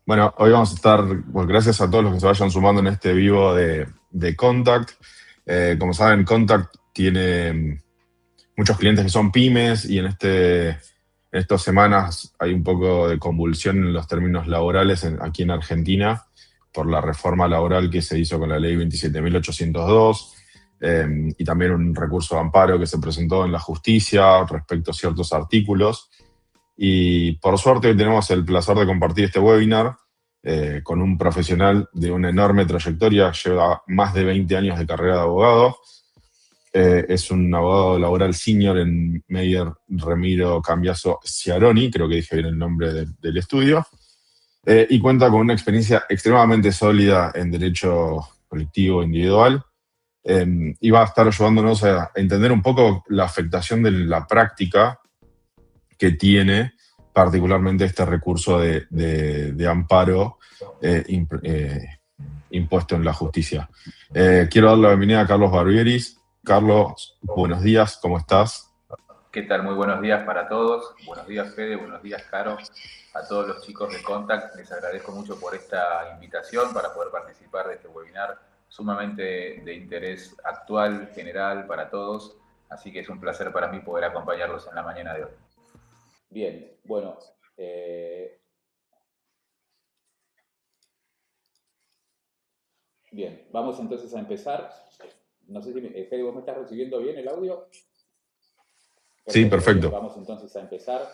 Bueno, hoy vamos a estar, bueno, gracias a todos los que se vayan sumando en este vivo de Contact. Como saben, Contact tiene muchos clientes que son pymes y en estas semanas hay un poco de convulsión en los términos laborales aquí en Argentina por la reforma laboral que se hizo con la ley 27.802 y también un recurso de amparo que se presentó en la justicia respecto a ciertos artículos. Y por suerte hoy tenemos el placer de compartir este webinar con un profesional de una enorme trayectoria, lleva más de 20 años de carrera de abogado, es un abogado laboral senior en Meyer Remiro Cambiaso Ciaroni, creo que dije bien el nombre del estudio, y cuenta con una experiencia extremadamente sólida en derecho colectivo e individual, y va a estar ayudándonos a entender un poco la afectación de la práctica que tiene particularmente este recurso de amparo impuesto en la justicia. Quiero dar la bienvenida a Carlos Barbieris. Carlos, buenos días, ¿cómo estás? ¿Qué tal? Muy buenos días para todos. Buenos días, Fede. Buenos días, Caro. A todos los chicos de Contact, les agradezco mucho por esta invitación para poder participar de este webinar sumamente de interés actual, general, para todos. Así que es un placer para mí poder acompañarlos en la mañana de hoy. Bien, bueno, bien, vamos entonces a empezar. No sé si, Fede, ¿vos me estás recibiendo bien el audio? Sí, Perfecto, bien, perfecto. vamos entonces a empezar.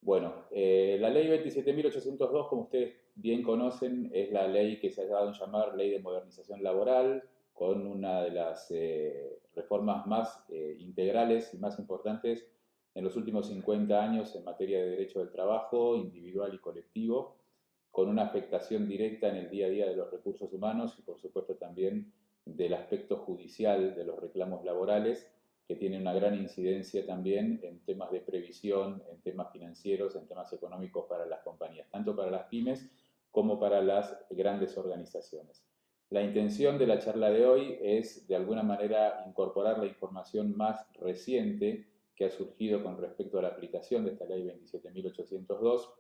Bueno, la ley 27.802, como ustedes bien conocen, es la ley que se ha dado en llamar Ley de Modernización Laboral, con una de las reformas más integrales y más importantes en los últimos 50 años en materia de derecho del trabajo, individual y colectivo, con una afectación directa en el día a día de los recursos humanos y, por supuesto, también del aspecto judicial de los reclamos laborales, que tiene una gran incidencia también en temas de previsión, en temas financieros, en temas económicos para las compañías, tanto para las pymes como para las grandes organizaciones. La intención de la charla de hoy es, de alguna manera, incorporar la información más reciente que ha surgido con respecto a la aplicación de esta ley 27.802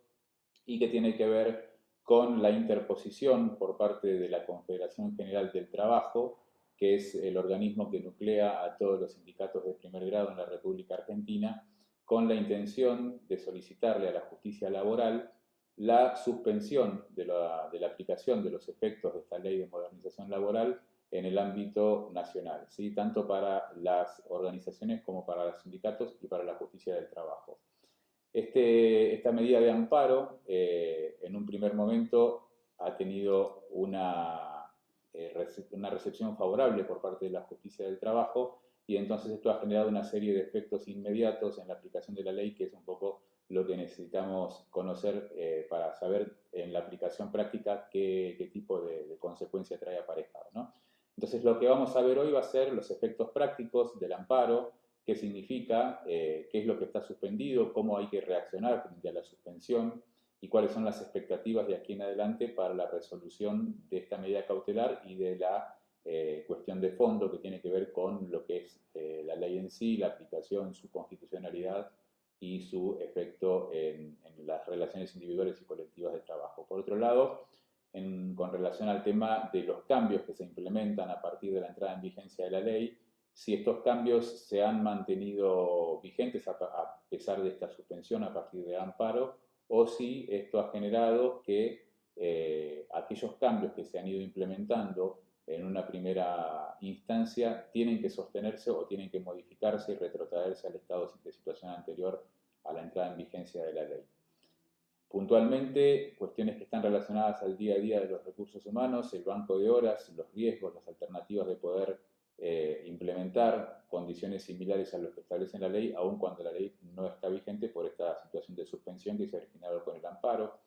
y que tiene que ver con la interposición por parte de la Confederación General del Trabajo, que es el organismo que nuclea a todos los sindicatos de primer grado en la República Argentina, con la intención de solicitarle a la justicia laboral la suspensión de la aplicación de los efectos de esta ley de modernización laboral en el ámbito nacional, ¿sí? Tanto para las organizaciones como para los sindicatos y para la justicia del trabajo. Esta medida de amparo, en un primer momento, ha tenido una recepción favorable por parte de la justicia del trabajo y entonces esto ha generado una serie de efectos inmediatos en la aplicación de la ley, que es un poco lo que necesitamos conocer para saber en la aplicación práctica qué tipo de consecuencia trae aparejado, ¿no? Entonces lo que vamos a ver hoy va a ser los efectos prácticos del amparo, qué significa, qué es lo que está suspendido, cómo hay que reaccionar frente a la suspensión y cuáles son las expectativas de aquí en adelante para la resolución de esta medida cautelar y de la cuestión de fondo que tiene que ver con lo que es la ley en sí, la aplicación, su constitucionalidad y su efecto en las relaciones individuales y colectivas de trabajo. Por otro lado, con relación al tema de los cambios que se implementan a partir de la entrada en vigencia de la ley, si estos cambios se han mantenido vigentes a pesar de esta suspensión a partir del amparo, o si esto ha generado que aquellos cambios que se han ido implementando en una primera instancia tienen que sostenerse o tienen que modificarse y retrotraerse al estado de situación anterior a la entrada en vigencia de la ley. Puntualmente, cuestiones que están relacionadas al día a día de los recursos humanos, el banco de horas, los riesgos, las alternativas de poder implementar condiciones similares a los que establece la ley, aun cuando la ley no está vigente por esta situación de suspensión que se ha originado con el amparo.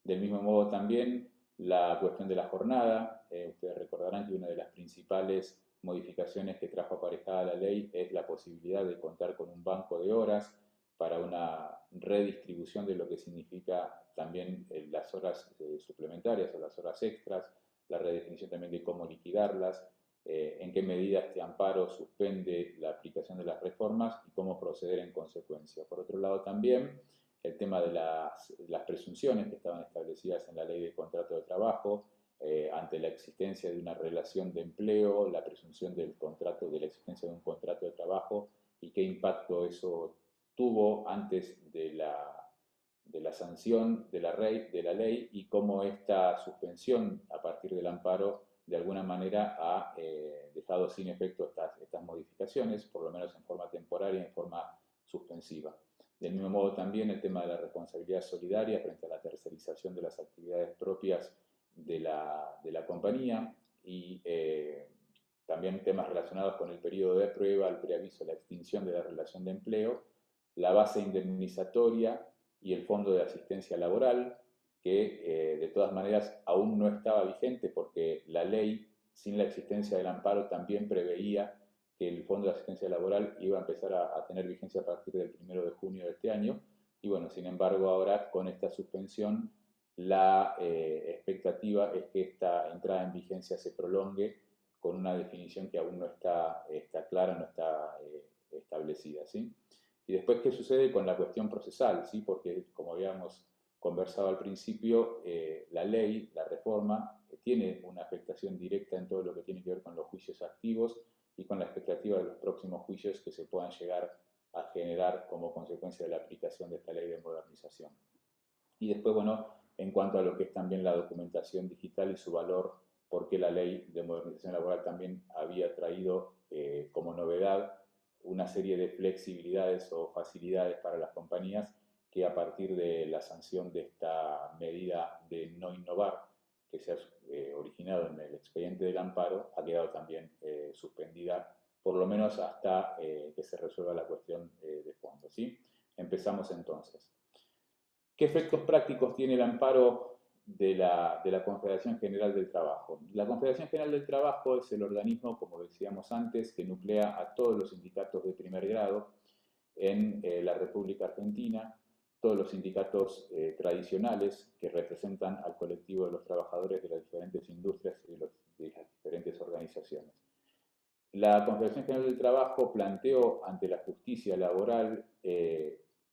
Del mismo modo también la cuestión de la jornada. Ustedes recordarán que una de las principales modificaciones que trajo aparejada la ley es la posibilidad de contar con un banco de horas para una redistribución de lo que significa también las horas suplementarias o las horas extras, la redefinición también de cómo liquidarlas, en qué medida este amparo suspende la aplicación de las reformas y cómo proceder en consecuencia. Por otro lado también, el tema de las presunciones que estaban establecidas en la ley de contrato de trabajo, ante la existencia de una relación de empleo, la presunción del contrato, de la existencia de un contrato de trabajo y qué impacto eso tuvo antes de la sanción de la ley y cómo esta suspensión a partir del amparo de alguna manera ha dejado sin efecto estas modificaciones, por lo menos en forma temporaria y en forma suspensiva. Del mismo modo también el tema de la responsabilidad solidaria frente a la tercerización de las actividades propias de la compañía y también temas relacionados con el periodo de prueba, el preaviso, la extinción de la relación de empleo, la base indemnizatoria y el fondo de asistencia laboral, que de todas maneras aún no estaba vigente porque la ley, sin la existencia del amparo, también preveía que el fondo de asistencia laboral iba a empezar a tener vigencia a partir del 1 de junio de este año. Y bueno, sin embargo, ahora con esta suspensión, la expectativa es que esta entrada en vigencia se prolongue con una definición que aún no está clara, no está establecida, ¿sí? Y después, ¿qué sucede con la cuestión procesal? ¿Sí? Porque, como habíamos conversado al principio, la ley, la reforma, tiene una afectación directa en todo lo que tiene que ver con los juicios activos y con la expectativa de los próximos juicios que se puedan llegar a generar como consecuencia de la aplicación de esta ley de modernización. Y después, bueno, en cuanto a lo que es también la documentación digital y su valor, porque la ley de modernización laboral también había traído como novedad una serie de flexibilidades o facilidades para las compañías que a partir de la sanción de esta medida de no innovar, que se ha originado en el expediente del amparo, ha quedado también suspendida, por lo menos hasta que se resuelva la cuestión de fondo, ¿sí? Empezamos entonces. ¿Qué efectos prácticos tiene el amparo de la Confederación General del Trabajo? La Confederación General del Trabajo es el organismo, como decíamos antes, que nuclea a todos los sindicatos de primer grado en la República Argentina, todos los sindicatos tradicionales que representan al colectivo de los trabajadores de las diferentes industrias y de las diferentes organizaciones. La Confederación General del Trabajo planteó ante la justicia laboral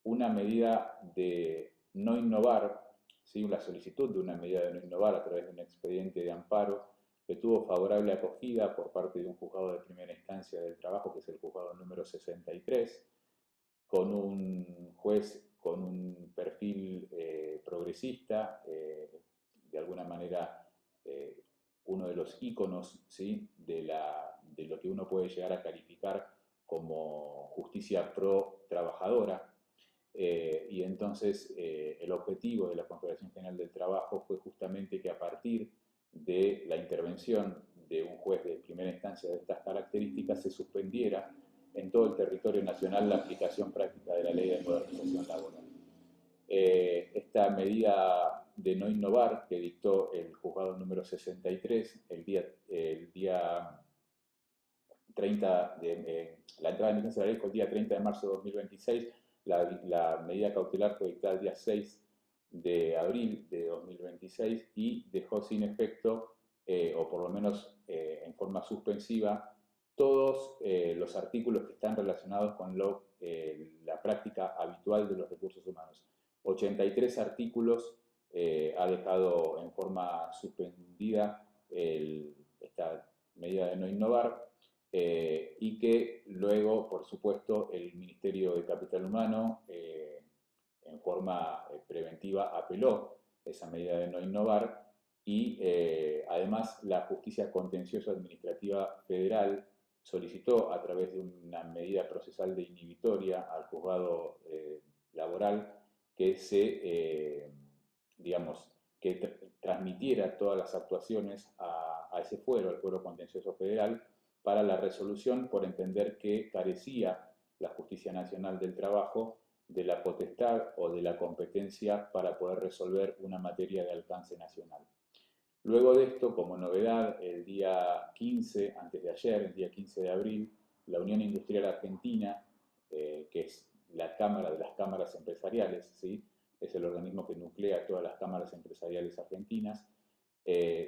una medida de no innovar, ¿sí? Una solicitud de una medida de no innovar a través de un expediente de amparo que tuvo favorable acogida por parte de un juzgado de primera instancia del trabajo, que es el juzgado número 63, con un juez con un perfil progresista, de alguna manera uno de los íconos, ¿sí? de lo que uno puede llegar a calificar como justicia pro trabajadora. Y entonces el objetivo de la Confederación General del Trabajo fue justamente que a partir de la intervención de un juez de primera instancia de estas características se suspendiera en todo el territorio nacional la aplicación práctica de la Ley de Modernización Laboral. Esta medida de no innovar que dictó el juzgado número 63 el día 30 la entrada en vigencia de la ley fue el día 30 de marzo de 2026, la medida cautelar fue dictada el día 6 de abril de 2026 y dejó sin efecto, o por lo menos en forma suspensiva, todos los artículos que están relacionados con la práctica habitual de los recursos humanos. 83 artículos ha dejado en forma suspendida esta medida de no innovar, y que luego, por supuesto, el Ministerio de Capital Humano, en forma preventiva, apeló esa medida de no innovar y además la Justicia Contencioso Administrativa Federal solicitó a través de una medida procesal de inhibitoria al juzgado laboral que transmitiera todas las actuaciones a ese fuero, al Fuero Contencioso Federal, para la resolución por entender que carecía la Justicia Nacional del Trabajo de la potestad o de la competencia para poder resolver una materia de alcance nacional. Luego de esto, como novedad, el día 15, antes de ayer, el día 15 de abril, la Unión Industrial Argentina, que es la Cámara de las Cámaras Empresariales, ¿sí? Es el organismo que nuclea todas las cámaras empresariales argentinas,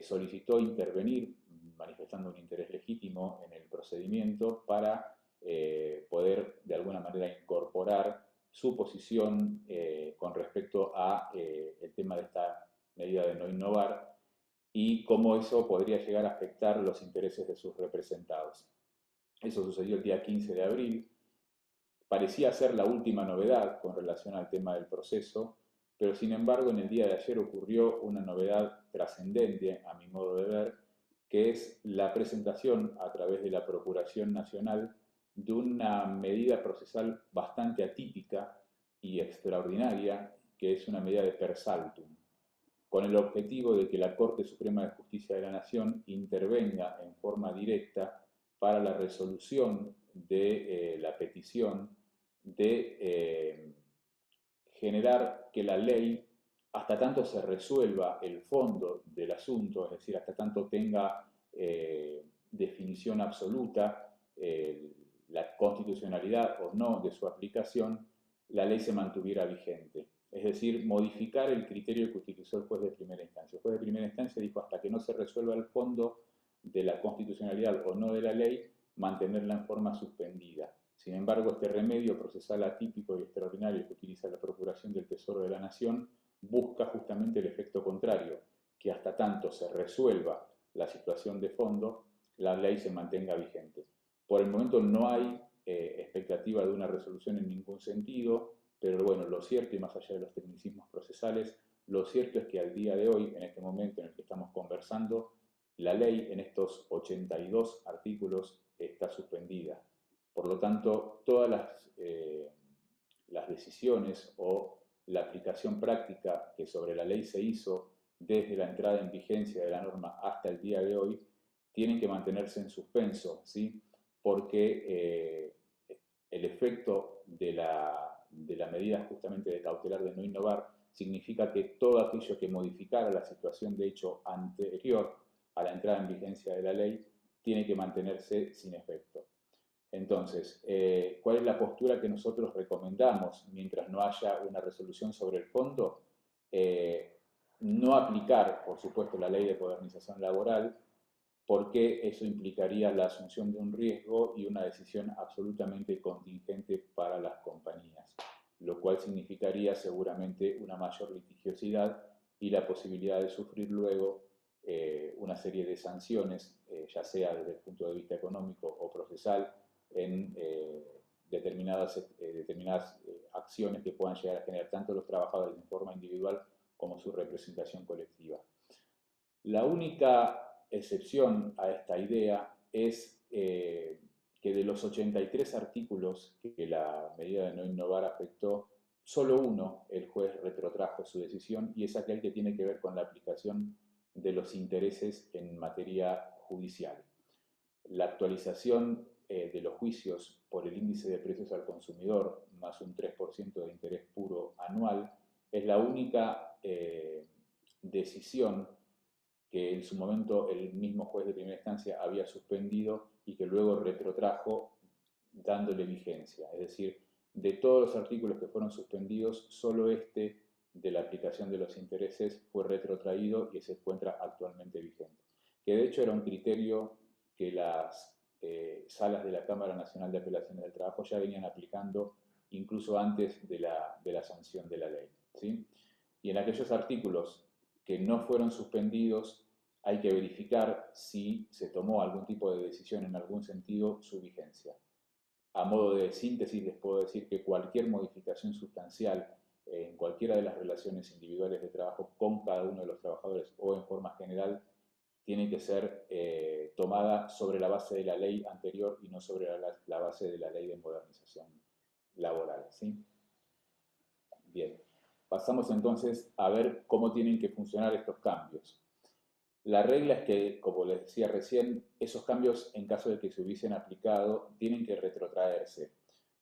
solicitó intervenir, manifestando un interés legítimo en el procedimiento para poder de alguna manera incorporar su posición con respecto a el tema de esta medida de no innovar y cómo eso podría llegar a afectar los intereses de sus representados. Eso sucedió el día 15 de abril. Parecía ser la última novedad con relación al tema del proceso, pero sin embargo en el día de ayer ocurrió una novedad trascendente, a mi modo de ver, que es la presentación a través de la Procuración Nacional de una medida procesal bastante atípica y extraordinaria, que es una medida de per saltum, con el objetivo de que la Corte Suprema de Justicia de la Nación intervenga en forma directa para la resolución de la petición de generar que la ley, hasta tanto se resuelva el fondo del asunto, es decir, hasta tanto tenga definición absoluta la constitucionalidad o no de su aplicación, la ley se mantuviera vigente. Es decir, modificar el criterio que utilizó el juez de primera instancia. El juez de primera instancia dijo, hasta que no se resuelva el fondo de la constitucionalidad o no de la ley, mantenerla en forma suspendida. Sin embargo, este remedio procesal atípico y extraordinario que utiliza la Procuración del Tesoro de la Nación busca justamente el efecto contrario, que hasta tanto se resuelva la situación de fondo, la ley se mantenga vigente. Por el momento no hay expectativa de una resolución en ningún sentido, pero bueno, lo cierto, y más allá de los tecnicismos procesales, lo cierto es que al día de hoy, en este momento en el que estamos conversando, la ley en estos 82 artículos está suspendida. Por lo tanto, todas las decisiones o la aplicación práctica que sobre la ley se hizo desde la entrada en vigencia de la norma hasta el día de hoy, tienen que mantenerse en suspenso, ¿sí? Porque el efecto de la medida justamente de cautelar de no innovar significa que todo aquello que modificara la situación de hecho anterior a la entrada en vigencia de la ley tiene que mantenerse sin efecto. Entonces, ¿cuál es la postura que nosotros recomendamos mientras no haya una resolución sobre el fondo? No aplicar, por supuesto, la ley de modernización laboral, porque eso implicaría la asunción de un riesgo y una decisión absolutamente contingente para las compañías, lo cual significaría seguramente una mayor litigiosidad y la posibilidad de sufrir luego una serie de sanciones, ya sea desde el punto de vista económico o procesal, en determinadas acciones que puedan llegar a generar tanto los trabajadores en forma individual como su representación colectiva. La única excepción a esta idea es que de los 83 artículos que la medida de no innovar afectó, solo uno el juez retrotrajo su decisión y es aquel que tiene que ver con la aplicación de los intereses en materia judicial. La actualización de los juicios por el índice de precios al consumidor más un 3% de interés puro anual es la única decisión que en su momento el mismo juez de primera instancia había suspendido y que luego retrotrajo dándole vigencia. Es decir, de todos los artículos que fueron suspendidos, solo este de la aplicación de los intereses fue retrotraído y se encuentra actualmente vigente. Que de hecho era un criterio que las salas de la Cámara Nacional de Apelaciones del Trabajo ya venían aplicando incluso antes de la sanción de la ley, ¿sí? Y en aquellos artículos que no fueron suspendidos, hay que verificar si se tomó algún tipo de decisión en algún sentido su vigencia. A modo de síntesis les puedo decir que cualquier modificación sustancial en cualquiera de las relaciones individuales de trabajo con cada uno de los trabajadores o en forma general tiene que ser tomada sobre la base de la ley anterior y no sobre la base de la ley de modernización laboral, ¿sí? Bien, pasamos entonces a ver cómo tienen que funcionar estos cambios. La regla es que, como les decía recién, esos cambios, en caso de que se hubiesen aplicado, tienen que retrotraerse,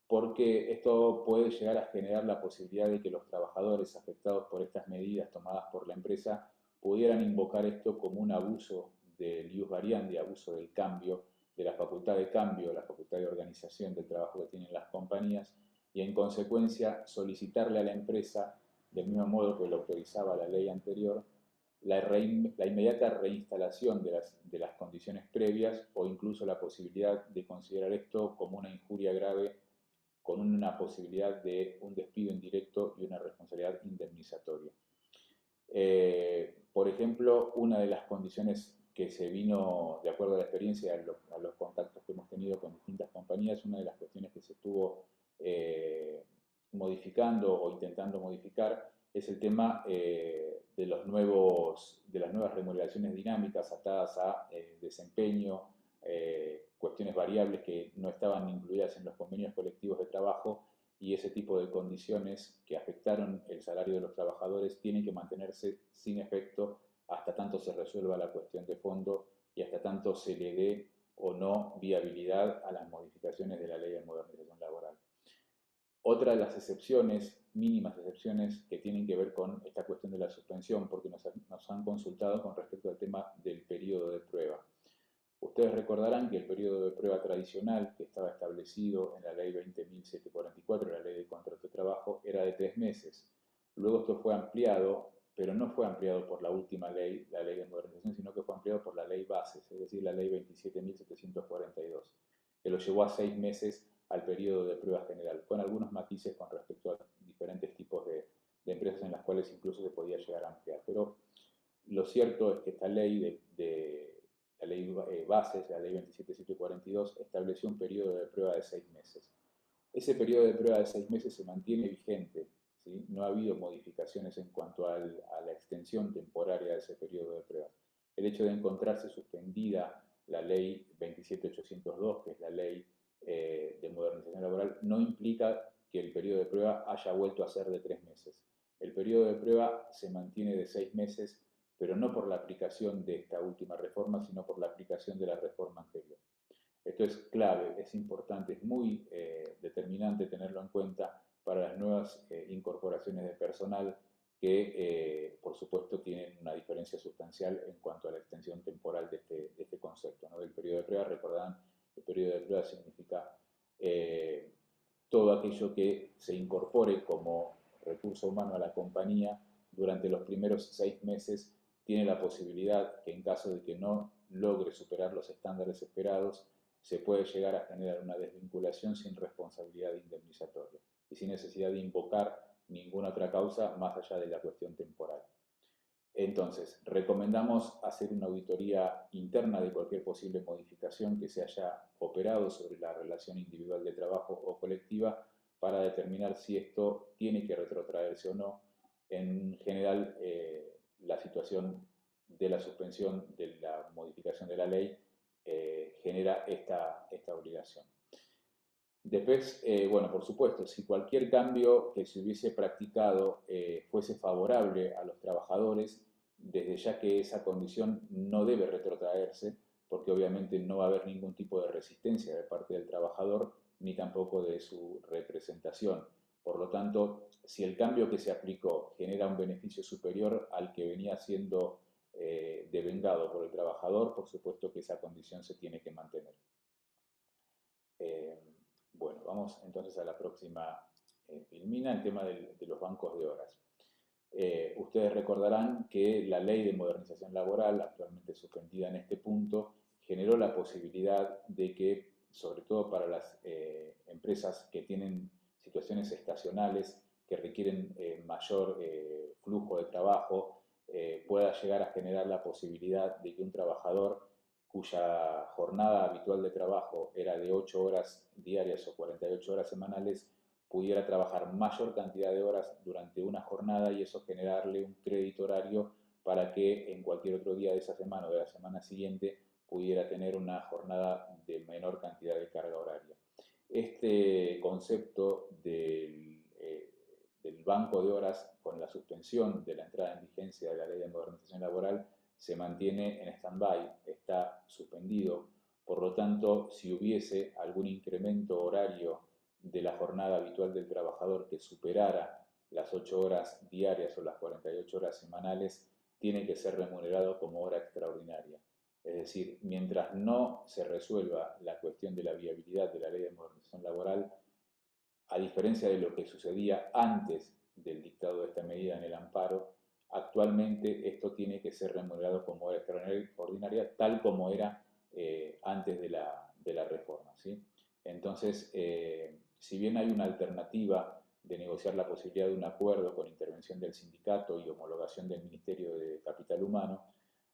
porque esto puede llegar a generar la posibilidad de que los trabajadores afectados por estas medidas tomadas por la empresa pudieran invocar esto como un abuso del ius variandi, abuso del cambio, de la facultad de cambio, la facultad de organización del trabajo que tienen las compañías, y en consecuencia solicitarle a la empresa, del mismo modo que lo autorizaba la ley anterior, la inmediata reinstalación de las condiciones previas o incluso la posibilidad de considerar esto como una injuria grave con una posibilidad de un despido indirecto y una responsabilidad indemnizatoria. Por ejemplo, una de las condiciones que se vino, de acuerdo a la experiencia, a los contactos que hemos tenido con distintas compañías, una de las cuestiones que se estuvo modificando o intentando modificar es el tema de las nuevas remuneraciones dinámicas atadas a desempeño, cuestiones variables que no estaban incluidas en los convenios colectivos de trabajo, y ese tipo de condiciones que afectaron el salario de los trabajadores tienen que mantenerse sin efecto hasta tanto se resuelva la cuestión de fondo y hasta tanto se le dé o no viabilidad a las modificaciones de la Ley de Modernización Laboral. Otra de las excepciones, mínimas excepciones, que tienen que ver con esta cuestión de la suspensión, porque nos han consultado con respecto al tema del periodo de prueba. Ustedes recordarán que el periodo de prueba tradicional que estaba establecido en la Ley 20.744, la Ley de Contrato de Trabajo, era de 3 meses. Luego esto fue ampliado, pero no fue ampliado por la última ley, la Ley de Modernización, sino que fue ampliado por la Ley Bases, es decir, la Ley 27.742, que lo llevó a 6 meses al periodo de prueba general, con algunos matices con respecto a diferentes tipos de empresas en las cuales incluso se podía llegar a ampliar. Pero lo cierto es que esta ley la ley Bases, la ley 27.742, estableció un periodo de prueba de 6 meses. Ese periodo de prueba de 6 meses se mantiene vigente, ¿sí? No ha habido modificaciones en cuanto a la extensión temporaria de ese periodo de prueba. El hecho de encontrarse suspendida la ley 27.802, que es la ley de modernización laboral, no implica que el periodo de prueba haya vuelto a ser de 3 meses. El periodo de prueba se mantiene de 6 meses, pero no por la aplicación de esta última reforma, sino por la aplicación de la reforma anterior. Esto es clave, es importante, es muy determinante tenerlo en cuenta para las nuevas incorporaciones de personal que, por supuesto, tienen una diferencia sustancial en cuanto a la extensión temporal de este concepto, ¿no? Del periodo de prueba. Recordarán, el periodo de prueba significa todo aquello que se incorpore como recurso humano a la compañía durante los primeros 6 meses. Tiene la posibilidad que en caso de que no logre superar los estándares esperados, se puede llegar a generar una desvinculación sin responsabilidad indemnizatoria y sin necesidad de invocar ninguna otra causa más allá de la cuestión temporal. Entonces, recomendamos hacer una auditoría interna de cualquier posible modificación que se haya operado sobre la relación individual de trabajo o colectiva para determinar si esto tiene que retrotraerse o no. En general, la situación de la suspensión de la modificación de la ley genera esta obligación. Después, bueno, por supuesto, si cualquier cambio que se hubiese practicado fuese favorable a los trabajadores, desde ya que esa condición no debe retrotraerse, porque obviamente no va a haber ningún tipo de resistencia de parte del trabajador, ni tampoco de su representación. Por lo tanto, si el cambio que se aplicó genera un beneficio superior al que venía siendo devengado por el trabajador, por supuesto que esa condición se tiene que mantener. Bueno, vamos entonces a la próxima filmina, el tema de los bancos de horas. Ustedes recordarán que la Ley de Modernización Laboral, actualmente suspendida en este punto, generó la posibilidad de que, sobre todo para las empresas que tienen situaciones estacionales, que requieren mayor flujo de trabajo, pueda llegar a generar la posibilidad de que un trabajador cuya jornada habitual de trabajo era de 8 horas diarias o 48 horas semanales, pudiera trabajar mayor cantidad de horas durante una jornada y eso generarle un crédito horario para que en cualquier otro día de esa semana o de la semana siguiente pudiera tener una jornada de menor cantidad de carga horaria. Este concepto del banco de horas, con la suspensión de la entrada en vigencia de la Ley de Modernización Laboral, se mantiene en stand-by, está suspendido. Por lo tanto, si hubiese algún incremento horario de la jornada habitual del trabajador que superara las 8 horas diarias o las 48 horas semanales, tiene que ser remunerado como hora extraordinaria. Es decir, mientras no se resuelva la cuestión de la viabilidad de la Ley de Modernización Laboral, a diferencia de lo que sucedía antes del dictado de esta medida en el amparo, actualmente esto tiene que ser remunerado como hora extraordinaria, tal como era antes de la reforma, ¿sí? Entonces, si bien hay una alternativa de negociar la posibilidad de un acuerdo con intervención del sindicato y homologación del Ministerio de Capital Humano,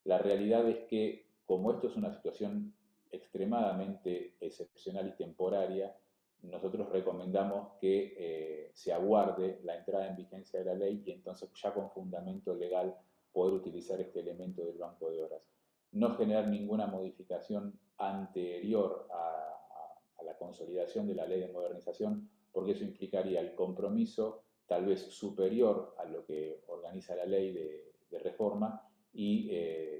la realidad es que, como esto es una situación extremadamente excepcional y temporaria, nosotros recomendamos que se aguarde la entrada en vigencia de la ley y entonces ya con fundamento legal poder utilizar este elemento del banco de horas. No generar ninguna modificación anterior a la consolidación de la ley de modernización, porque eso implicaría el compromiso tal vez superior a lo que organiza la ley de reforma y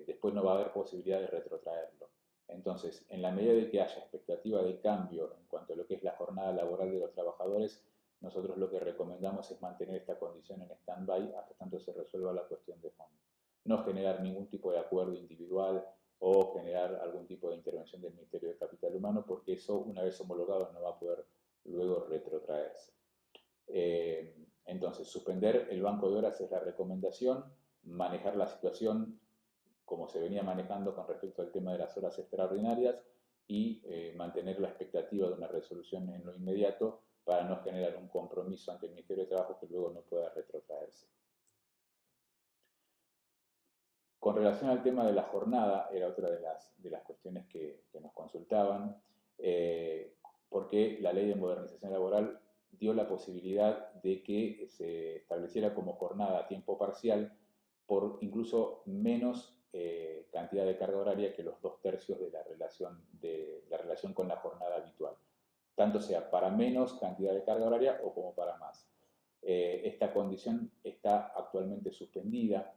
después no va a haber posibilidad de retrotraerlo. Entonces, en la medida de que haya expectativa de cambio en cuanto a lo que es la jornada laboral de los trabajadores, nosotros lo que recomendamos es mantener esta condición en stand-by hasta tanto se resuelva la cuestión de fondo. No generar ningún tipo de acuerdo individual o generar algún tipo de intervención del Ministerio de Capital Humano, porque eso, una vez homologado, no va a poder luego retrotraerse. Entonces, suspender el banco de horas es la recomendación, manejar la situación como se venía manejando con respecto al tema de las horas extraordinarias y mantener la expectativa de una resolución en lo inmediato para no generar un compromiso ante el Ministerio de Trabajo que luego no pueda retrotraerse. Con relación al tema de la jornada, era otra de las cuestiones que nos consultaban, porque la ley de modernización laboral dio la posibilidad de que se estableciera como jornada a tiempo parcial por incluso menos cantidad de carga horaria que los 2/3 de la relación con la jornada habitual. Tanto sea para menos cantidad de carga horaria o como para más. Esta condición está actualmente suspendida,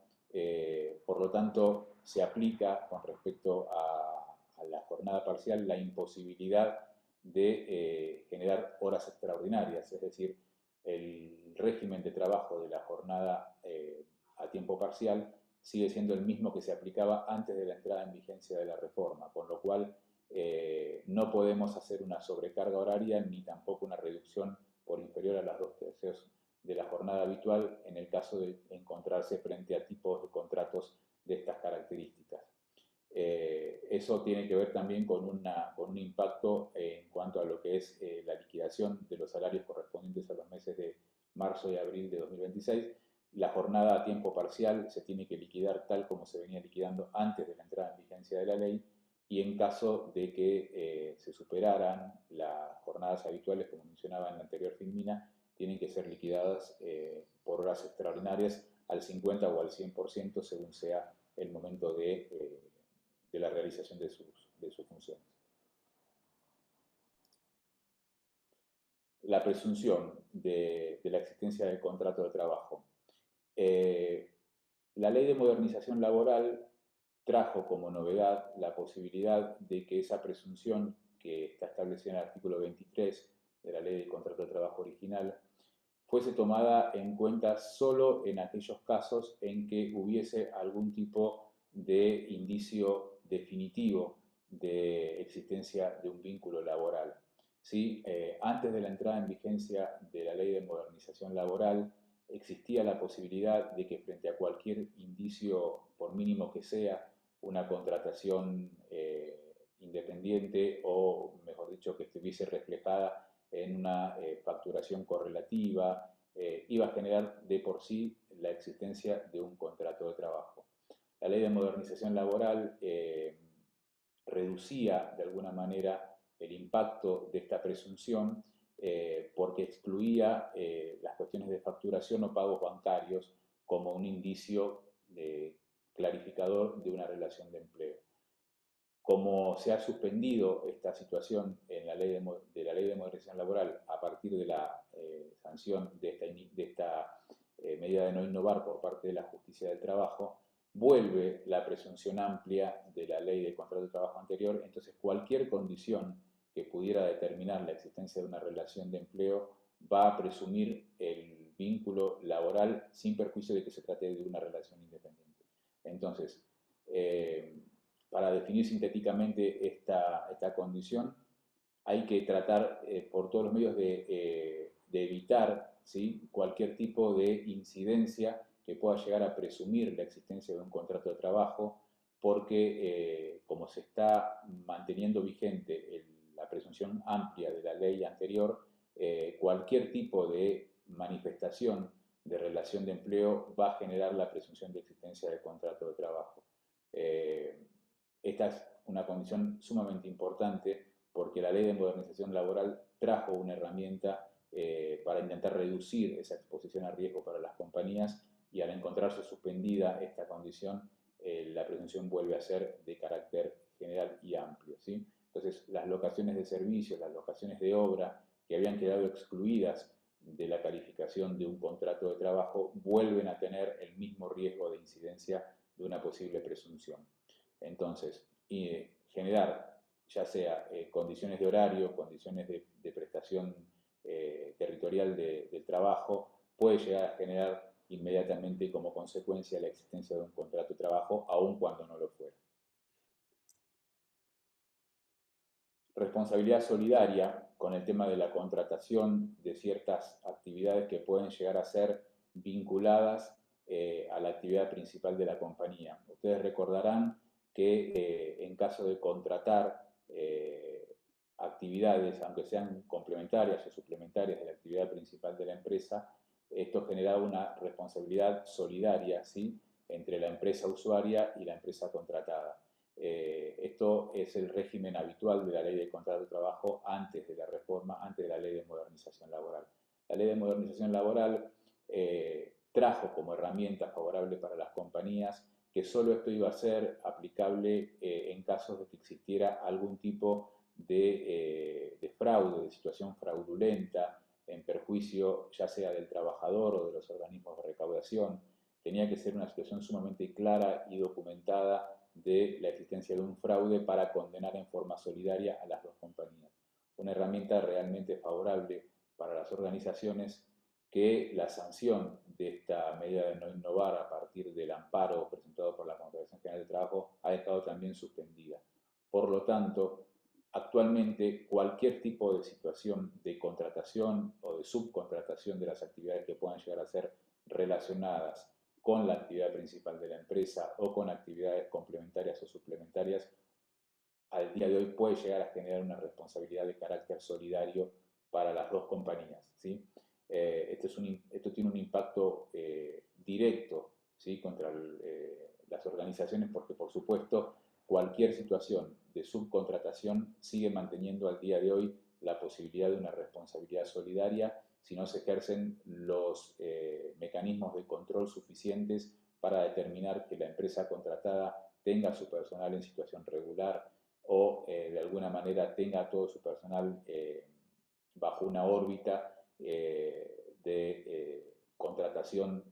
por lo tanto se aplica con respecto a la jornada parcial la imposibilidad de generar horas extraordinarias, es decir, el régimen de trabajo de la jornada a tiempo parcial sigue siendo el mismo que se aplicaba antes de la entrada en vigencia de la reforma, con lo cual no podemos hacer una sobrecarga horaria ni tampoco una reducción por inferior a las 2/3 de la jornada habitual en el caso de encontrarse frente a tipos de contratos de estas características. Eso tiene que ver también con un impacto en cuanto a lo que es la liquidación de los salarios correspondientes a los meses de marzo y abril de 2026. La jornada a tiempo parcial se tiene que liquidar tal como se venía liquidando antes de la entrada en vigencia de la ley, y en caso de que se superaran las jornadas habituales, como mencionaba en la anterior filmina, tienen que ser liquidadas por horas extraordinarias al 50 o al 100% según sea el momento de la realización de sus funciones. La presunción de la existencia del contrato de trabajo. La ley de modernización laboral trajo como novedad la posibilidad de que esa presunción que está establecida en el artículo 23 de la ley de contrato de trabajo original fuese tomada en cuenta solo en aquellos casos en que hubiese algún tipo de indicio definitivo de existencia de un vínculo laboral. ¿Sí? Antes de la entrada en vigencia de la ley de modernización laboral, existía la posibilidad de que frente a cualquier indicio, por mínimo que sea, una contratación independiente o, mejor dicho, que estuviese reflejada en una facturación correlativa, iba a generar de por sí la existencia de un contrato de trabajo. La ley de modernización laboral reducía de alguna manera el impacto de esta presunción porque excluía las cuestiones de facturación o pagos bancarios como un indicio clarificador de una relación de empleo. Como se ha suspendido esta situación en la ley de la ley de modernización laboral a partir de la sanción de esta medida de no innovar por parte de la justicia del trabajo, vuelve la presunción amplia de la ley de contrato de trabajo anterior, entonces cualquier condición que pudiera determinar la existencia de una relación de empleo va a presumir el vínculo laboral sin perjuicio de que se trate de una relación independiente. Entonces, para definir sintéticamente esta condición, hay que tratar por todos los medios de evitar, ¿sí?, cualquier tipo de incidencia que pueda llegar a presumir la existencia de un contrato de trabajo, porque como se está manteniendo vigente la presunción amplia de la ley anterior, cualquier tipo de manifestación de relación de empleo va a generar la presunción de existencia del contrato de trabajo. Esta es una condición sumamente importante porque la Ley de Modernización Laboral trajo una herramienta para intentar reducir esa exposición a riesgo para las compañías, y al encontrarse suspendida esta condición, la presunción vuelve a ser de carácter general y amplio, ¿sí? Entonces, las locaciones de servicios, las locaciones de obra que habían quedado excluidas de la calificación de un contrato de trabajo vuelven a tener el mismo riesgo de incidencia de una posible presunción. Entonces, generar ya sea condiciones de horario, condiciones de prestación territorial del trabajo, puede llegar a generar inmediatamente como consecuencia la existencia de un contrato de trabajo, aun cuando no lo fuera. Responsabilidad solidaria con el tema de la contratación de ciertas actividades que pueden llegar a ser vinculadas a la actividad principal de la compañía. Ustedes recordarán que en caso de contratar actividades, aunque sean complementarias o suplementarias de la actividad principal de la empresa, esto generaba una responsabilidad solidaria, ¿sí?, entre la empresa usuaria y la empresa contratada. Esto es el régimen habitual de la Ley de Contrato de Trabajo antes de la reforma, antes de la Ley de Modernización Laboral. La Ley de Modernización Laboral trajo como herramienta favorable para las compañías que solo esto iba a ser aplicable en casos de que existiera algún tipo de fraude, de situación fraudulenta, en perjuicio ya sea del trabajador o de los organismos de recaudación. Tenía que ser una situación sumamente clara y documentada de la existencia de un fraude para condenar en forma solidaria a las dos compañías. Una herramienta realmente favorable para las organizaciones, que la sanción de esta medida de no innovar a partir del amparo presentado por la Confederación General de Trabajo ha estado también suspendida. Por lo tanto, actualmente cualquier tipo de situación de contratación o de subcontratación de las actividades que puedan llegar a ser relacionadas con la actividad principal de la empresa o con actividades complementarias o suplementarias, al día de hoy puede llegar a generar una responsabilidad de carácter solidario para las dos compañías, ¿sí? Esto tiene un impacto directo, ¿sí?, contra las organizaciones, porque por supuesto cualquier situación de subcontratación sigue manteniendo al día de hoy la posibilidad de una responsabilidad solidaria si no se ejercen los mecanismos de control suficientes para determinar que la empresa contratada tenga su personal en situación regular o de alguna manera tenga todo su personal bajo una órbita de contratación,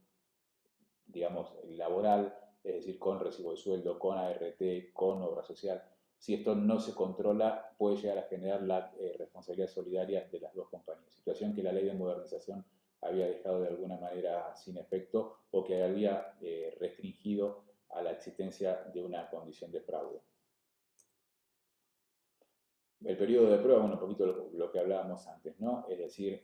digamos, laboral, es decir, con recibo de sueldo, con ART, con obra social. Si esto no se controla, puede llegar a generar la responsabilidad solidaria de las dos compañías, situación que la Ley de Modernización había dejado de alguna manera sin efecto o que había restringido a la existencia de una condición de fraude. El periodo de prueba, bueno, un poquito lo que hablábamos antes, ¿no? Es decir,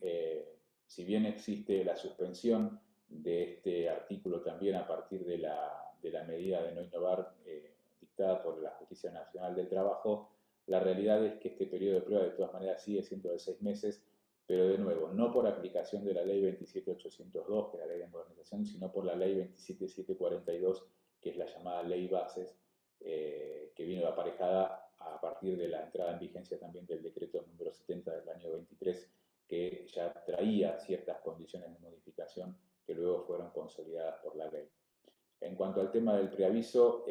si bien existe la suspensión de este artículo también a partir de la medida de no innovar dictada por la Justicia Nacional del Trabajo, la realidad es que este periodo de prueba de todas maneras sigue siendo de 6 meses, pero de nuevo, no por aplicación de la Ley 27802, que es la Ley de Modernización, sino por la Ley 27742, que es la llamada Ley Bases, que vino aparejada a partir de la entrada en vigencia también del decreto número 70 del año 23, que ya traía ciertas condiciones de modificación que luego fueron consolidadas por la ley. En cuanto al tema del preaviso,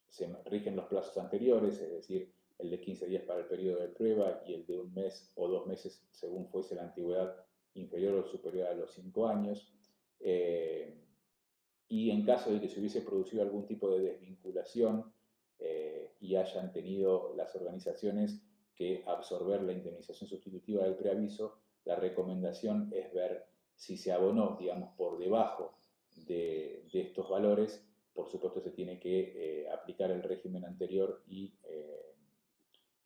se rigen los plazos anteriores, es decir, el de 15 días para el periodo de prueba y el de 1 mes o 2 meses según fuese la antigüedad inferior o superior a los 5 años. Y en caso de que se hubiese producido algún tipo de desvinculación y hayan tenido las organizaciones que absorber la indemnización sustitutiva del preaviso, la recomendación es ver si se abonó, digamos, por debajo de estos valores. Por supuesto, se tiene que aplicar el régimen anterior y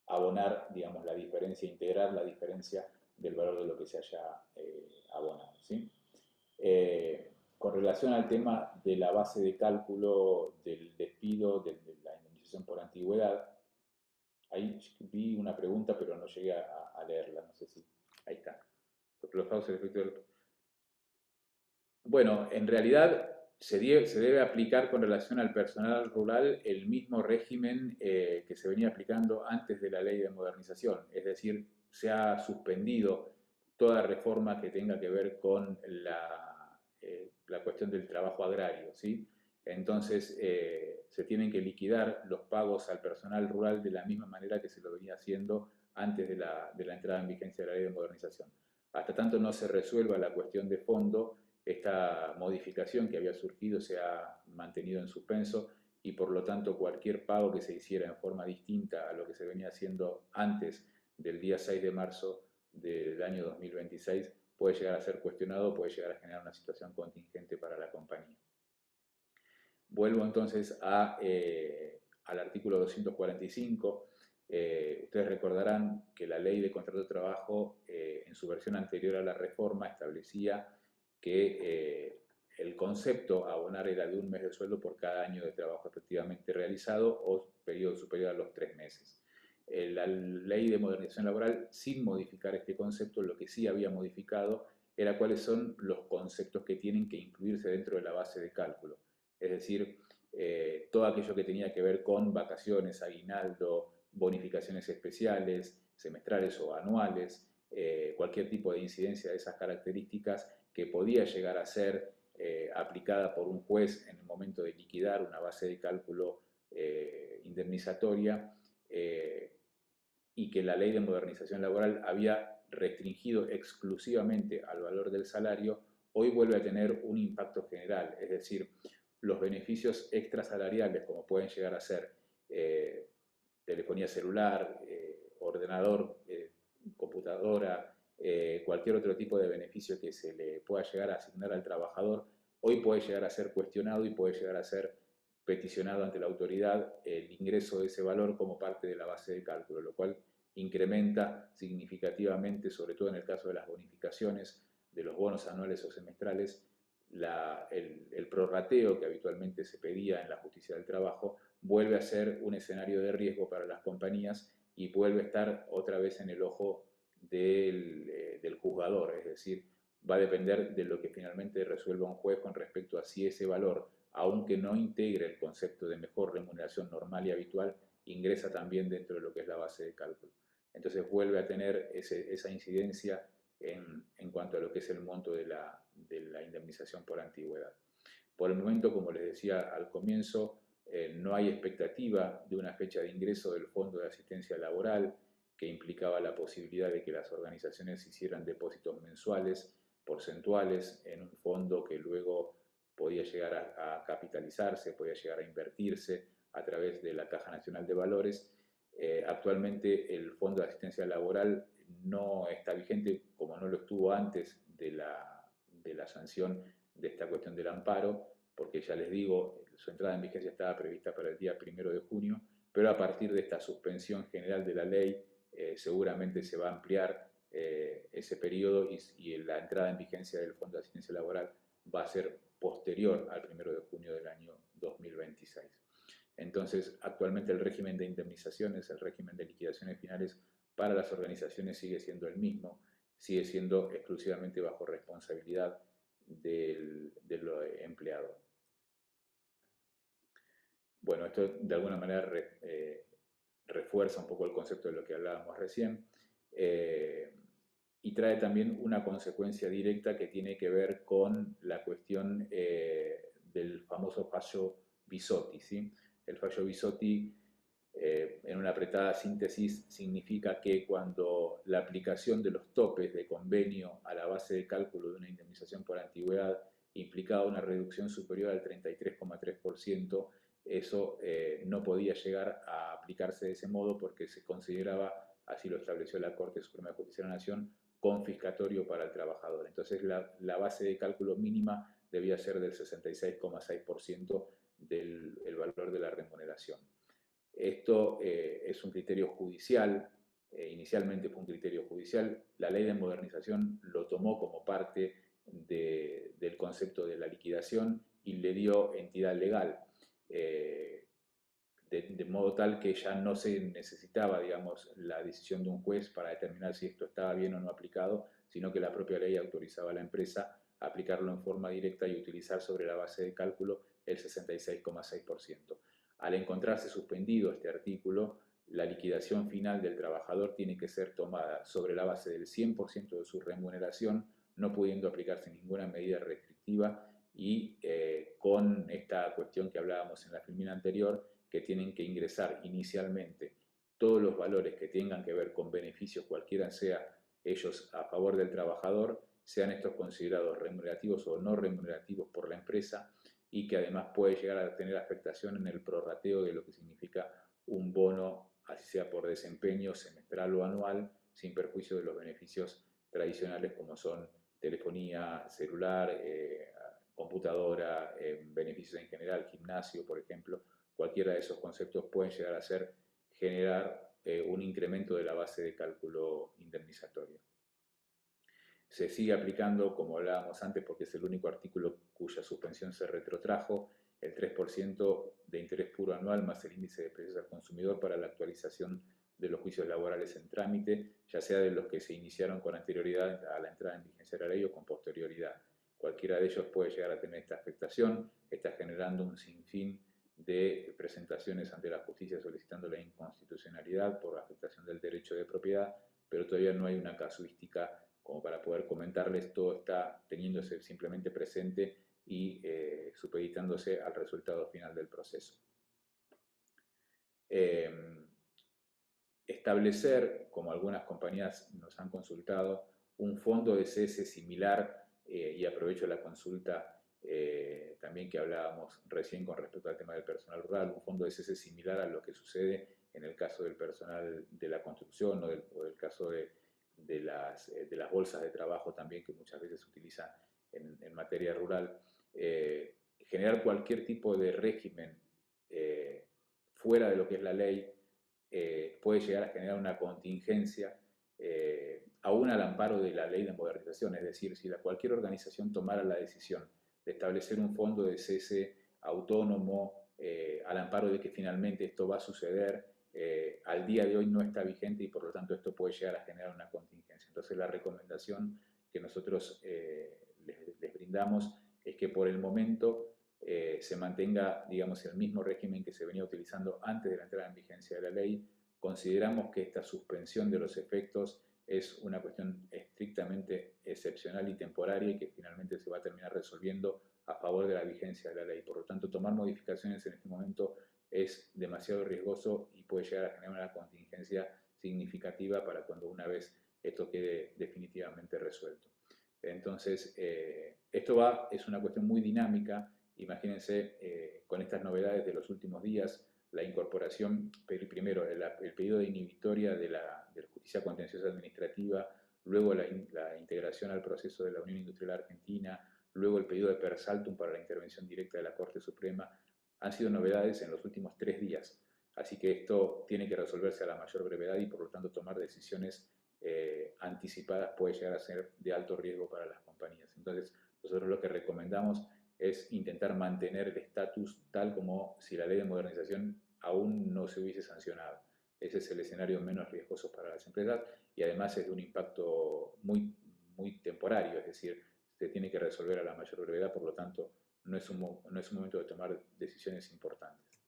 abonar, digamos, la diferencia, integrar la diferencia del valor de lo que se haya abonado, ¿sí? Con relación al tema de la base de cálculo del despido, de la indemnización por antigüedad, ahí vi una pregunta, pero no llegué a leerla, no sé si Ahí está. Los pagos del efecto del... Bueno, en realidad se debe aplicar con relación al personal rural el mismo régimen que se venía aplicando antes de la ley de modernización, es decir, se ha suspendido toda reforma que tenga que ver con la cuestión del trabajo agrario, ¿sí? Entonces, se tienen que liquidar los pagos al personal rural de la misma manera que se lo venía haciendo antes de la entrada en vigencia de la ley de modernización. Hasta tanto no se resuelva la cuestión de fondo, esta modificación que había surgido se ha mantenido en suspenso y por lo tanto cualquier pago que se hiciera en forma distinta a lo que se venía haciendo antes del día 6 de marzo del año 2026 puede llegar a ser cuestionado, puede llegar a generar una situación contingente para la compañía. Vuelvo entonces al artículo 245. Ustedes recordarán que la ley de contrato de trabajo, en su versión anterior a la reforma, establecía que el concepto a abonar era de 1 mes de sueldo por cada año de trabajo efectivamente realizado o periodo superior a los 3 meses. La ley de modernización laboral, sin modificar este concepto, lo que sí había modificado era cuáles son los conceptos que tienen que incluirse dentro de la base de cálculo. Es decir, todo aquello que tenía que ver con vacaciones, aguinaldo, bonificaciones especiales, semestrales o anuales, cualquier tipo de incidencia de esas características que podía llegar a ser aplicada por un juez en el momento de liquidar una base de cálculo indemnizatoria, y que la ley de modernización laboral había restringido exclusivamente al valor del salario, hoy vuelve a tener un impacto general, es decir, los beneficios extrasalariales, como pueden llegar a ser telefonía celular, ordenador, computadora, cualquier otro tipo de beneficio que se le pueda llegar a asignar al trabajador, hoy puede llegar a ser cuestionado y puede llegar a ser peticionado ante la autoridad el ingreso de ese valor como parte de la base de cálculo, lo cual incrementa significativamente, sobre todo en el caso de las bonificaciones, de los bonos anuales o semestrales, el prorrateo que habitualmente se pedía en la justicia del trabajo vuelve a ser un escenario de riesgo para las compañías y vuelve a estar otra vez en el ojo del juzgador, es decir, va a depender de lo que finalmente resuelva un juez con respecto a si ese valor, aunque no integre el concepto de mejor remuneración normal y habitual, ingresa también dentro de lo que es la base de cálculo. Entonces vuelve a tener esa incidencia en cuanto a lo que es el monto de la indemnización por antigüedad. Por el momento, como les decía al comienzo, no hay expectativa de una fecha de ingreso del Fondo de Asistencia Laboral, que implicaba la posibilidad de que las organizaciones hicieran depósitos mensuales, porcentuales, en un fondo que luego podía llegar a capitalizarse, podía llegar a invertirse a través de la Caja Nacional de Valores. Actualmente el Fondo de Asistencia Laboral no está vigente, como no lo estuvo antes de la sanción de esta cuestión del amparo, porque ya les digo, su entrada en vigencia estaba prevista para el día 1 de junio, pero a partir de esta suspensión general de la ley, seguramente se va a ampliar ese periodo y la entrada en vigencia del Fondo de Asistencia Laboral va a ser posterior al 1 de junio del año 2026. Entonces, actualmente el régimen de indemnizaciones, el régimen de liquidaciones finales para las organizaciones sigue siendo el mismo, sigue siendo exclusivamente bajo responsabilidad del empleado. Bueno, esto de alguna manera refuerza un poco el concepto de lo que hablábamos recién, y trae también una consecuencia directa que tiene que ver con la cuestión del famoso fallo Bisotti, ¿sí? El fallo Bisotti, en una apretada síntesis, significa que cuando la aplicación de los topes de convenio a la base de cálculo de una indemnización por antigüedad implicaba una reducción superior al 33,3%, eso no podía llegar a aplicarse de ese modo porque se consideraba, así lo estableció la Corte Suprema de Justicia de la Nación, confiscatorio para el trabajador. Entonces la base de cálculo mínima debía ser del 66,6% del valor de la remuneración. Esto es un criterio judicial, inicialmente fue un criterio judicial, la ley de modernización lo tomó como parte del concepto de la liquidación y le dio entidad legal. de modo tal que ya no se necesitaba, digamos, la decisión de un juez para determinar si esto estaba bien o no aplicado, sino que la propia ley autorizaba a la empresa a aplicarlo en forma directa y utilizar sobre la base de cálculo el 66,6%. Al encontrarse suspendido este artículo, la liquidación final del trabajador tiene que ser tomada sobre la base del 100% de su remuneración, no pudiendo aplicarse ninguna medida restrictiva y con esta cuestión que hablábamos en la filmina anterior, que tienen que ingresar inicialmente todos los valores que tengan que ver con beneficios, cualquiera sea ellos a favor del trabajador, sean estos considerados remunerativos o no remunerativos por la empresa, y que además puede llegar a tener afectación en el prorrateo de lo que significa un bono, así sea por desempeño semestral o anual, sin perjuicio de los beneficios tradicionales como son telefonía celular, computadora, beneficios en general, gimnasio, por ejemplo. Cualquiera de esos conceptos pueden llegar a generar un incremento de la base de cálculo indemnizatoria. Se sigue aplicando, como hablábamos antes, porque es el único artículo cuya suspensión se retrotrajo, el 3% de interés puro anual más el índice de precios al consumidor para la actualización de los juicios laborales en trámite, ya sea de los que se iniciaron con anterioridad a la entrada en vigencia de la ley o con posterioridad. Cualquiera de ellos puede llegar a tener esta afectación, está generando un sinfín de presentaciones ante la justicia solicitando la inconstitucionalidad por afectación del derecho de propiedad, pero todavía no hay una casuística como para poder comentarles. Todo está teniéndose simplemente presente y supeditándose al resultado final del proceso. Establecer, como algunas compañías nos han consultado, un fondo de cese similar, y aprovecho la consulta también que hablábamos recién con respecto al tema del personal rural, un fondo de cese similar a lo que sucede en el caso del personal de la construcción o del caso de las bolsas de trabajo también que muchas veces se utilizan en materia rural. Generar cualquier tipo de régimen fuera de lo que es la ley puede llegar a generar una contingencia aún al amparo de la ley de modernización. Es decir, si cualquier organización tomara la decisión de establecer un fondo de cese autónomo al amparo de que finalmente esto va a suceder, al día de hoy no está vigente y por lo tanto esto puede llegar a generar una contingencia. Entonces la recomendación que nosotros les brindamos es que por el momento se mantenga, digamos, el mismo régimen que se venía utilizando antes de la entrada en vigencia de la ley. Consideramos que esta suspensión de los efectos es una cuestión estrictamente excepcional y temporaria y que finalmente se va a terminar resolviendo a favor de la vigencia de la ley. Por lo tanto, tomar modificaciones en este momento es demasiado riesgoso y puede llegar a generar una contingencia significativa para cuando una vez esto quede definitivamente resuelto. Entonces, esto es una cuestión muy dinámica. Imagínense con estas novedades de los últimos días, la incorporación, primero el pedido de inhibitoria de la justicia contenciosa administrativa, luego la integración al proceso de la Unión Industrial Argentina, luego el pedido de per saltum para la intervención directa de la Corte Suprema, han sido novedades en los últimos 3 días. Así que esto tiene que resolverse a la mayor brevedad y por lo tanto tomar decisiones anticipadas puede llegar a ser de alto riesgo para las compañías. Entonces, nosotros lo que recomendamos es intentar mantener el estatus tal como si la ley de modernización aún no se hubiese sancionado. Ese es el escenario menos riesgoso para las empresas y además es de un impacto muy, muy temporario, es decir, se tiene que resolver a la mayor brevedad, por lo tanto no es un momento de tomar decisiones importantes.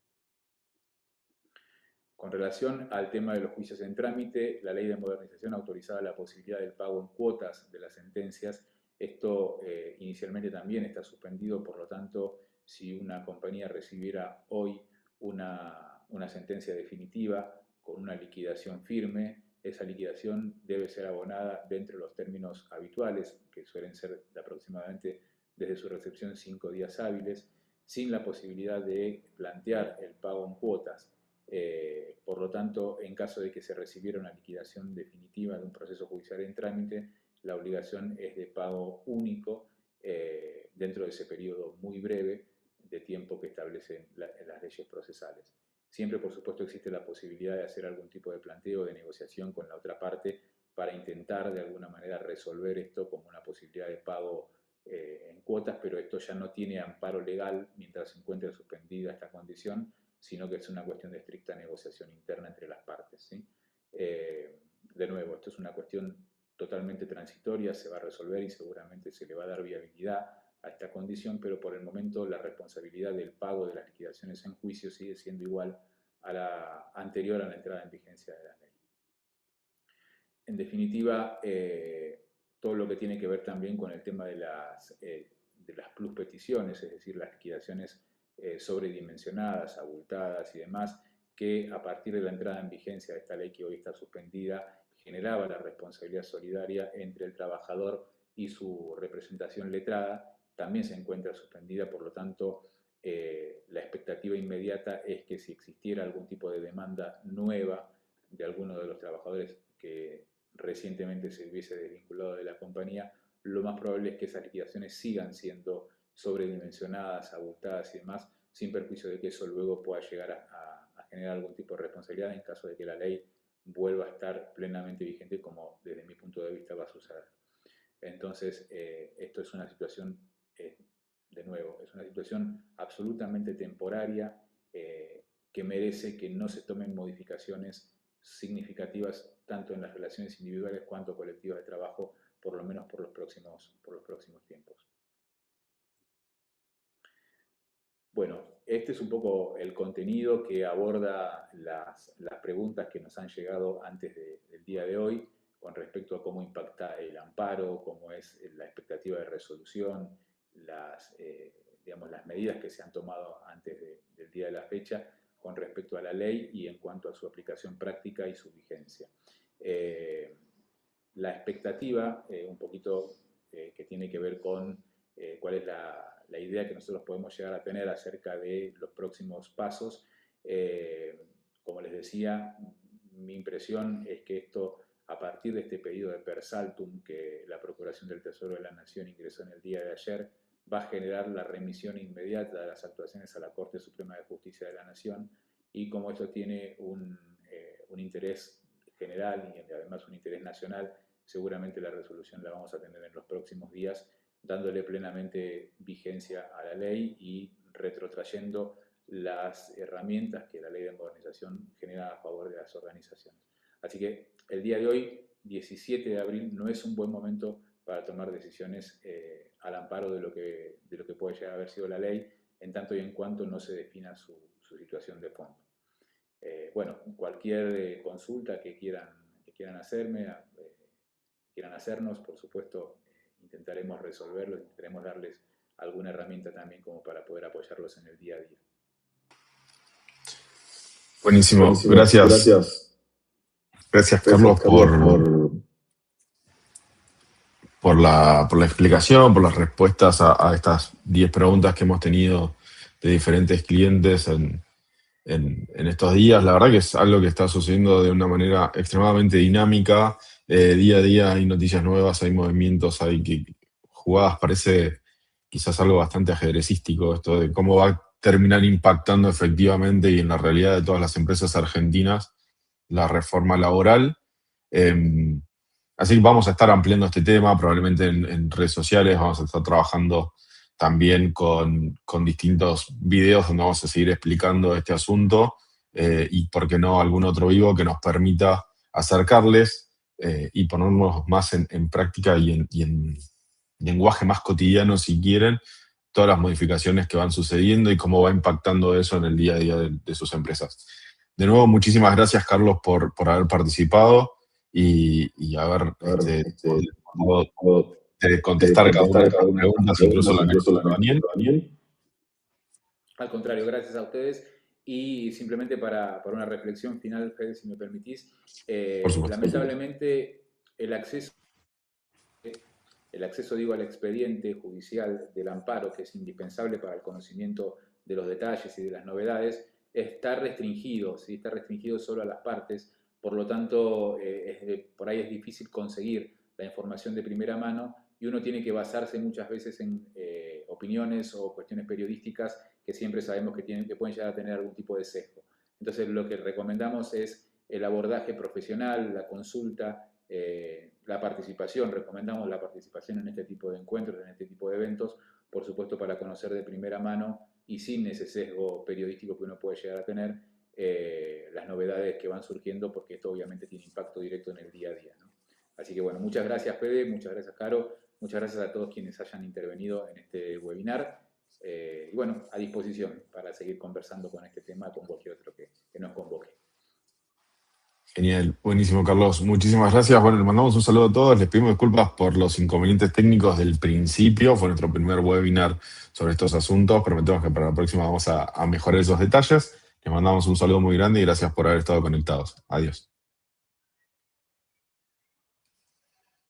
Con relación al tema de los juicios en trámite, la ley de modernización autorizaba la posibilidad del pago en cuotas de las sentencias. Esto inicialmente también está suspendido, por lo tanto, si una compañía recibiera hoy una sentencia definitiva con una liquidación firme, esa liquidación debe ser abonada dentro de los términos habituales, que suelen ser de aproximadamente desde su recepción 5 días hábiles, sin la posibilidad de plantear el pago en cuotas. Por lo tanto, en caso de que se recibiera una liquidación definitiva de un proceso judicial en trámite, la obligación es de pago único dentro de ese periodo muy breve de tiempo que establecen las leyes procesales. Siempre, por supuesto, existe la posibilidad de hacer algún tipo de planteo, de negociación con la otra parte para intentar de alguna manera resolver esto como una posibilidad de pago en cuotas, pero esto ya no tiene amparo legal mientras se encuentre suspendida esta condición, sino que es una cuestión de estricta negociación interna entre las partes, ¿sí? De nuevo, esto es una cuestión totalmente transitoria, se va a resolver y seguramente se le va a dar viabilidad a esta condición, pero por el momento la responsabilidad del pago de las liquidaciones en juicio sigue siendo igual a la anterior a la entrada en vigencia de la ley. En definitiva, todo lo que tiene que ver también con el tema de las pluspeticiones, es decir, las liquidaciones sobredimensionadas, abultadas y demás, que a partir de la entrada en vigencia de esta ley que hoy está suspendida, generaba la responsabilidad solidaria entre el trabajador y su representación letrada, también se encuentra suspendida, por lo tanto, la expectativa inmediata es que si existiera algún tipo de demanda nueva de alguno de los trabajadores que recientemente se hubiese desvinculado de la compañía, lo más probable es que esas liquidaciones sigan siendo sobredimensionadas, abultadas y demás, sin perjuicio de que eso luego pueda llegar a generar algún tipo de responsabilidad en caso de que la ley vuelva a estar plenamente vigente, como desde mi punto de vista va a suceder. Entonces, esto es una situación, de nuevo, es una situación absolutamente temporaria que merece que no se tomen modificaciones significativas tanto en las relaciones individuales cuanto colectivas de trabajo, por lo menos por los próximos tiempos. Bueno, este es un poco el contenido que aborda las preguntas que nos han llegado antes del día de hoy con respecto a cómo impacta el amparo, cómo es la expectativa de resolución, digamos, las medidas que se han tomado antes del día de la fecha con respecto a la ley y en cuanto a su aplicación práctica y su vigencia. La expectativa, un poquito que tiene que ver con cuál es la idea que nosotros podemos llegar a tener acerca de los próximos pasos. Como les decía, mi impresión es que esto, a partir de este pedido de per saltum que la Procuración del Tesoro de la Nación ingresó en el día de ayer, va a generar la remisión inmediata de las actuaciones a la Corte Suprema de Justicia de la Nación, y como esto tiene un interés general y además un interés nacional, seguramente la resolución la vamos a tener en los próximos días, dándole plenamente vigencia a la ley y retrotrayendo las herramientas que la ley de modernización genera a favor de las organizaciones. Así que el día de hoy, 17 de abril, no es un buen momento para tomar decisiones al amparo de lo que puede llegar a haber sido la ley, en tanto y en cuanto no se defina su situación de fondo. Bueno, cualquier consulta que quieran hacernos, por supuesto, intentaremos resolverlo, intentaremos darles alguna herramienta también como para poder apoyarlos en el día a día. Buenísimo. Gracias. Gracias, Carlos, por la explicación, por las respuestas a estas 10 preguntas que hemos tenido de diferentes clientes en estos días. La verdad que es algo que está sucediendo de una manera extremadamente dinámica. Día a día hay noticias nuevas, hay movimientos, hay jugadas. Parece quizás algo bastante ajedrecístico esto de cómo va a terminar impactando efectivamente y en la realidad de todas las empresas argentinas la reforma laboral. Así que vamos a estar ampliando este tema, probablemente en redes sociales, vamos a estar trabajando también con distintos videos donde vamos a seguir explicando este asunto y, por qué no, algún otro vivo que nos permita acercarles y ponernos más en práctica y en lenguaje más cotidiano, si quieren, todas las modificaciones que van sucediendo y cómo va impactando eso en el día a día de sus empresas. De nuevo, muchísimas gracias, Carlos, por haber participado y haber contestar cada una de las preguntas, incluso la que hizo Daniel. Al contrario, gracias a ustedes. Y simplemente para una reflexión final, Fede, si me permitís, lamentablemente el acceso, digo, al expediente judicial del amparo, que es indispensable para el conocimiento de los detalles y de las novedades, está restringido, ¿sí? Está restringido solo a las partes, por lo tanto, por ahí es difícil conseguir la información de primera mano y uno tiene que basarse muchas veces en opiniones o cuestiones periodísticas que siempre sabemos que pueden llegar a tener algún tipo de sesgo. Entonces, lo que recomendamos es el abordaje profesional, la consulta, la participación. Recomendamos la participación en este tipo de encuentros, en este tipo de eventos, por supuesto, para conocer de primera mano y sin ese sesgo periodístico que uno puede llegar a tener, las novedades que van surgiendo, porque esto obviamente tiene impacto directo en el día a día, ¿no? Así que bueno, muchas gracias Fede, muchas gracias Caro, muchas gracias a todos quienes hayan intervenido en este webinar. Y bueno, a disposición para seguir conversando con este tema, con cualquier otro que nos convoque. Genial, buenísimo Carlos, muchísimas gracias. Bueno, les mandamos un saludo a todos, les pedimos disculpas por los inconvenientes técnicos del principio, fue nuestro primer webinar sobre estos asuntos, prometemos que para la próxima vamos a mejorar esos detalles. Les mandamos un saludo muy grande y gracias por haber estado conectados. Adiós.